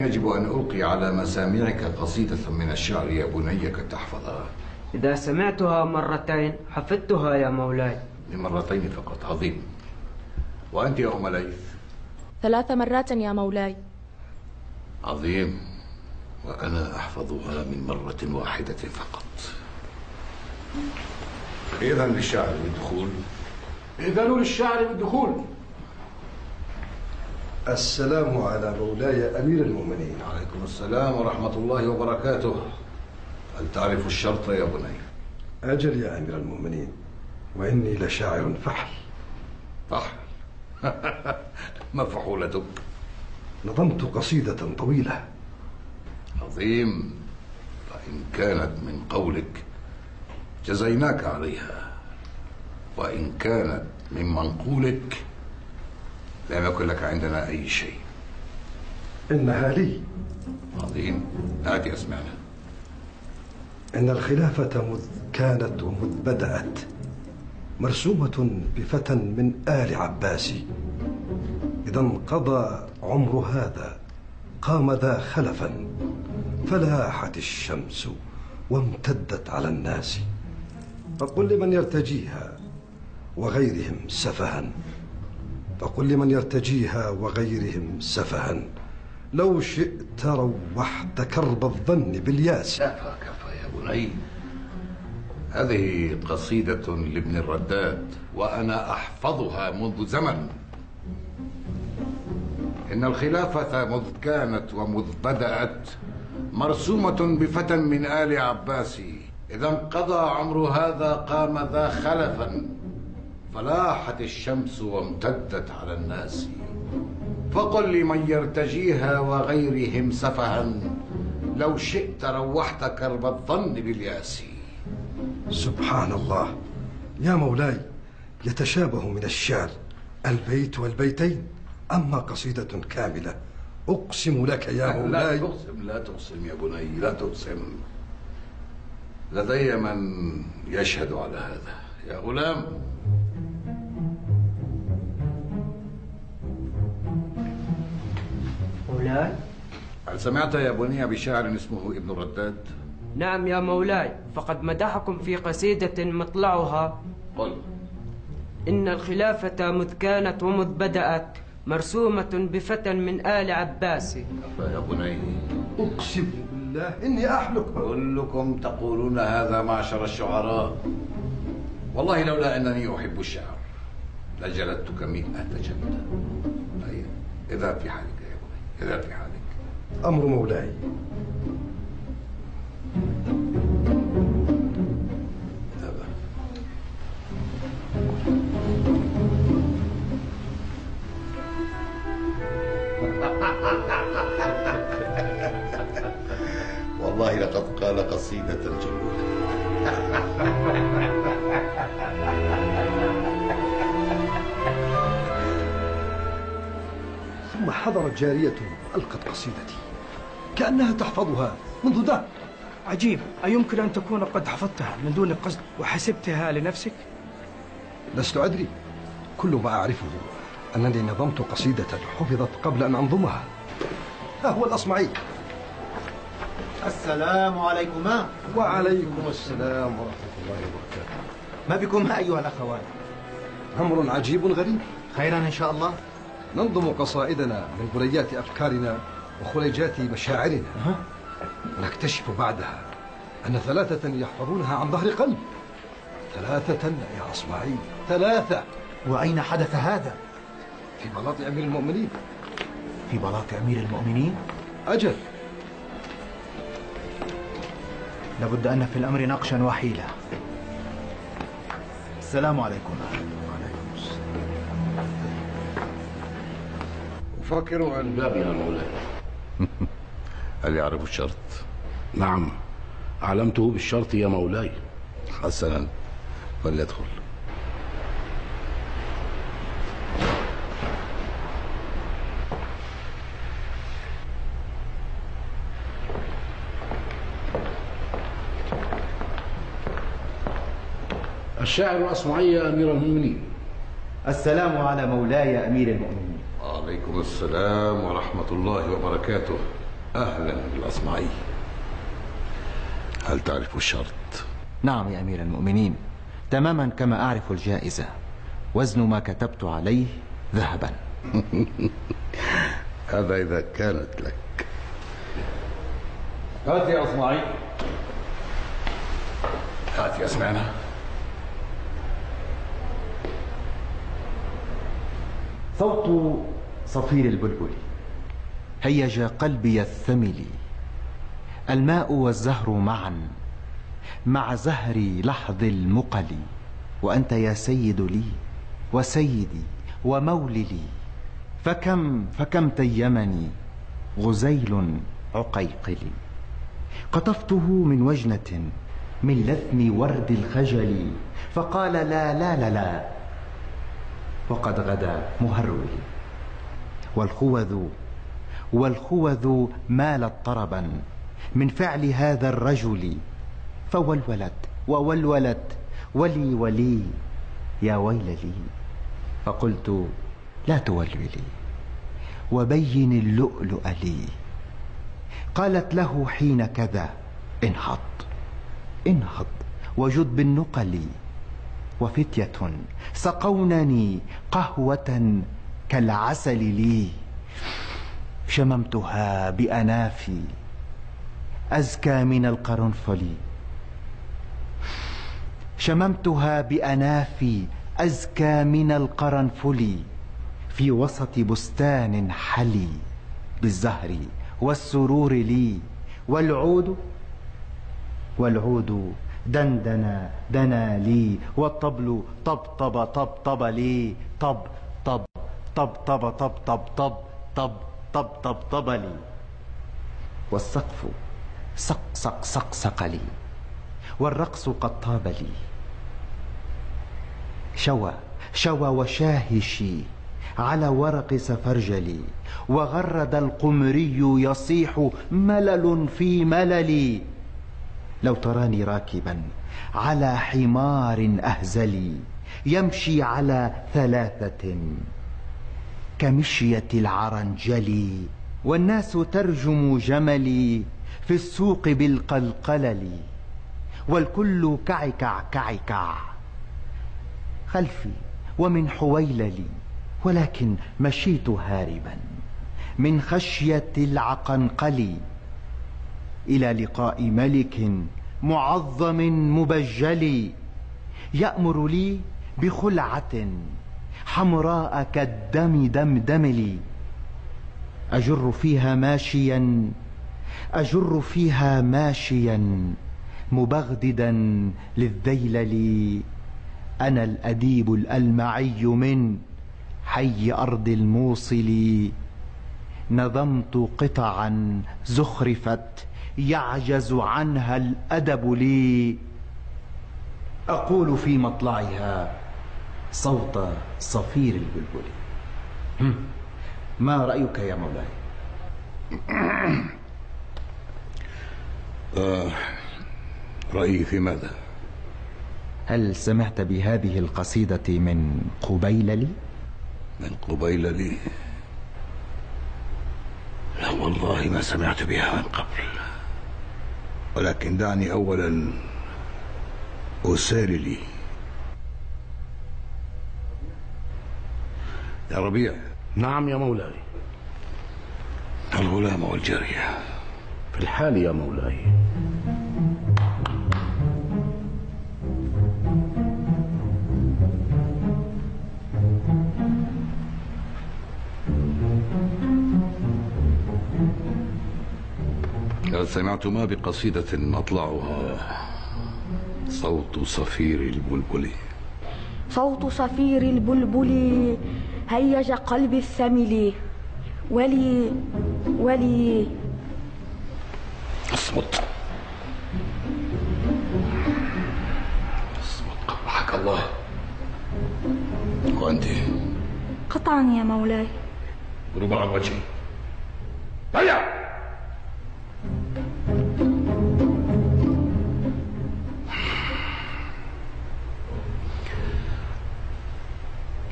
يجب أن ألقي على مسامعك قصيدة من الشعر يا بني كي تحفظها. إذا سمعتها مرتين حفظتها يا مولاي. لمرتين فقط. عظيم. وأنت يا أم ليث؟ 3 مرات يا مولاي. عظيم. وأنا أحفظها من مرة واحدة فقط. إذن للشاعر بالدخول. إذن للشاعر بالدخول. السلام على مولاي أمير المؤمنين. عليكم السلام ورحمة الله وبركاته. هل تعرف الشرط يا بني؟ أجل يا أمير المؤمنين، وإني لشاعر فحل. فحل؟ ما فحولتك؟ نظمت قصيدة طويلة. عظيم. فإن كانت من قولك جزيناك عليها، وإن كانت من منقولك لم يكن لك عندنا أي شيء. إنها لي. عظيم. هات أسمعنا. إن الخلافة مذ كانت ومذ بدأت مرسومة بفتى من آل عباس، إذا انقضى عمر هذا قام ذا خلفا، فلاحت الشمس وامتدت على الناس، فقل لمن يرتجيها وغيرهم سفها، فقل لمن يرتجيها وغيرهم سفها، لو شئت روحت كرب الظن بالياس. كفى كفى يا بني. هذه قصيدة لابن الرداد وأنا أحفظها منذ زمن. إن الخلافة مذ كانت ومذ بدأت مرسومة بفتى من آل عباس، إذا انقضى عمر هذا قام ذا خلفا، فلاحت الشمس وامتدت على الناس، فقل لمن يرتجيها وغيرهم سفها، لو شئت روحت كرب الظن بالياس. سبحان الله يا مولاي، يتشابه من الشعر البيت والبيتين، أما قصيدة كاملة أقسم لك يا مولاي. لا تقسم لا تقسم يا بني، لا تقسم. لدي من يشهد على هذا. يا غلام. مولاي. هل سمعت يا بني بشاعر اسمه ابن الرداد؟ نعم يا مولاي، فقد مدحكم في قصيدة مطلعها: قل. إن الخلافة مذ كانت ومذ بدأت مرسومة بفتى من آل عباس. يا بني. أقسم بالله إني أحلف. كلكم تقولون هذا معشر الشعراء. والله لولا أنني أحب الشعر لجلدتك 100 جلدة. إذا في حالك يا بني، إذا في حالك. أمر مولاي. والله لقد قال قصيدة جميلة. ثم حضرت جارية ألقت قصيدتي كأنها تحفظها منذ دهر. عجيب، أيمكن أن تكون قد حفظتها من دون قصد وحسبتها لنفسك؟ لست أدري. كل ما أعرفه أنني نظمت قصيدة حفظت قبل أن أنظمها. ها هو الأصمعي. السلام عليكما. وعليكم السلام ورحمة الله وبركاته. ما بكم أيها الأخوان؟ أمر عجيب غريب. خيرا إن شاء الله. ننظم قصائدنا من بليات أفكارنا وخليجات مشاعرنا، ونكتشف بعدها أن 3 يحفظونها عن ظهر قلب. 3 يا أصمعي، 3. وأين حدث هذا؟ في بلاط أمير المؤمنين. في بلاط أمير المؤمنين؟ أجل. لابد أن في الأمر نقشا وحيلة. السلام عليكم. وعليكم السلام. أفكر أن باب يا مولاي. هل يعرف الشرط؟ نعم، علمته بالشرط يا مولاي. حسنا، فليدخل. الشاعر الأصمعي يا أمير المؤمنين. السلام على مولاي أمير المؤمنين. وعليكم السلام ورحمة الله وبركاته. أهلا بالأصمعي. هل تعرف الشرط؟ نعم يا أمير المؤمنين، تماما كما أعرف الجائزة. وزن ما كتبت عليه ذهبا. هذا إذا كانت لك. هات يا أصمعي. هات يا سمعنا. صوت صفير البلبل هيج قلبي الثمل. الماء والزهر معا مع زهر لحظ المقل. وأنت يا سيد لي وسيدي وموللي. فكم تيمني غزيل عقيقلي. قطفته من وجنة من لثم ورد الخجل، فقال لا لا لا لا، وقد غدا مهرول. والخوذ مالت طربا من فعل هذا الرجل، فولولت وولولت ولي ولي يا ويل لي. فقلت لا تولولي وبين اللؤلؤ لي. قالت له حين كذا انهض وجد بالنقل. وفتية سقونني قهوة كالعسل لي. شممتها بأنافي أزكى من القرنفل. شممتها بأنافي أزكى من القرنفل. في وسط بستان حلي بالزهر والسرور لي. والعود دندن دنا لي. والطبل طبطب لي. طب لي. والسقف سقسق لي. والرقص قد طاب لي. شوى وشاهشي على ورق سفرجلي. وغرد القمري يصيح ملل في مللي. لو تراني راكبا على حمار أهزلي يمشي على 3 كمشية العرنجل. والناس ترجم جملي في السوق بالقلقلل. والكل كعكع خلفي ومن حويللي. ولكن مشيت هاربا من خشية العقنقل إلى لقاء ملك معظم مبجل. يأمر لي بخلعة حمراء كالدم دمدملي. أجر فيها ماشيا مبغددا للذيلل. أنا الأديب الألمعي من حي أرض الموصل. نظمت قطعا زخرفت يعجز عنها الأدب لي. أقول في مطلعها صوت صفير البلبل. ما رأيك يا مولاي؟ رأيي في ماذا؟ هل سمعت بهذه القصيدة من قبيللي؟ من قبيللي؟ لا والله ما سمعت بها من قبل. ولكن دعني أولا أسالي لي. يا ربيع. نعم يا مولاي. الغلام والجارية في الحال يا مولاي. هل سمعتما بقصيدة مطلعها صوت صفير البلبل؟ صوت صفير البلبل هيج قلبي الثمل. ولي اصمت قبحك الله. وأنت؟ قطعا يا مولاي. ضرب عن وجهي. هيا.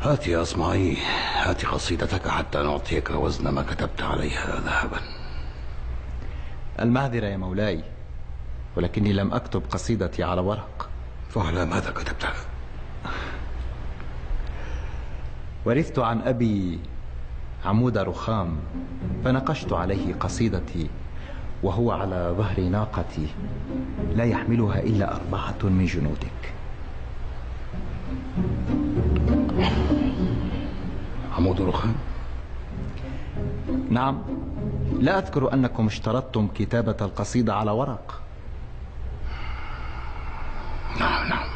هات يا أصمعي، هات قصيدتك حتى نعطيك وزن ما كتبت عليها ذهبا. المعذرة يا مولاي، ولكني لم أكتب قصيدتي على ورق. فعلى ماذا كتبتها؟ ورثت عن أبي عمود رخام، فنقشت عليه قصيدتي وهو على ظهر ناقتي لا يحملها إلا 4 من جنودك. عمود رخام؟ نعم، لا أذكر أنكم اشترطتم كتابة القصيدة على ورق. نعم.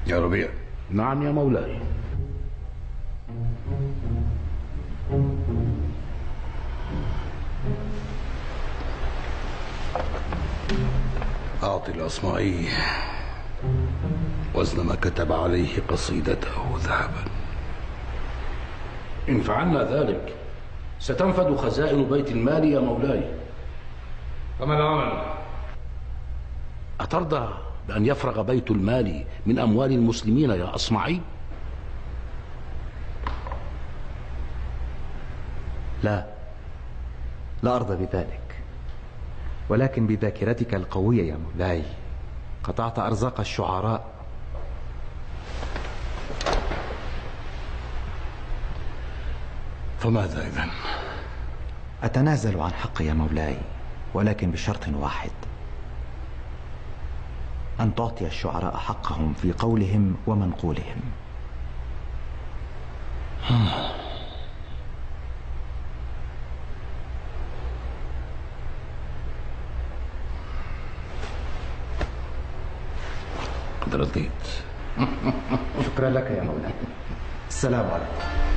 يا ربيع. نعم يا مولاي. أعطي الأصمعي وزن ما كتب عليه قصيدته ذهبا. إن فعلنا ذلك ستنفد خزائن بيت المال يا مولاي. فما العمل؟ أترضى بأن يفرغ بيت المال من أموال المسلمين يا أصمعي؟ لا أرضى بذلك، ولكن بذاكرتك القوية يا مولاي قطعت أرزاق الشعراء. فماذا إذن؟ أتنازل عن حقي يا مولاي، ولكن بشرط واحد: أن تعطي الشعراء حقهم في قولهم ومنقولهم. قد رضيت. شكرا لك يا مولاي. السلام عليكم.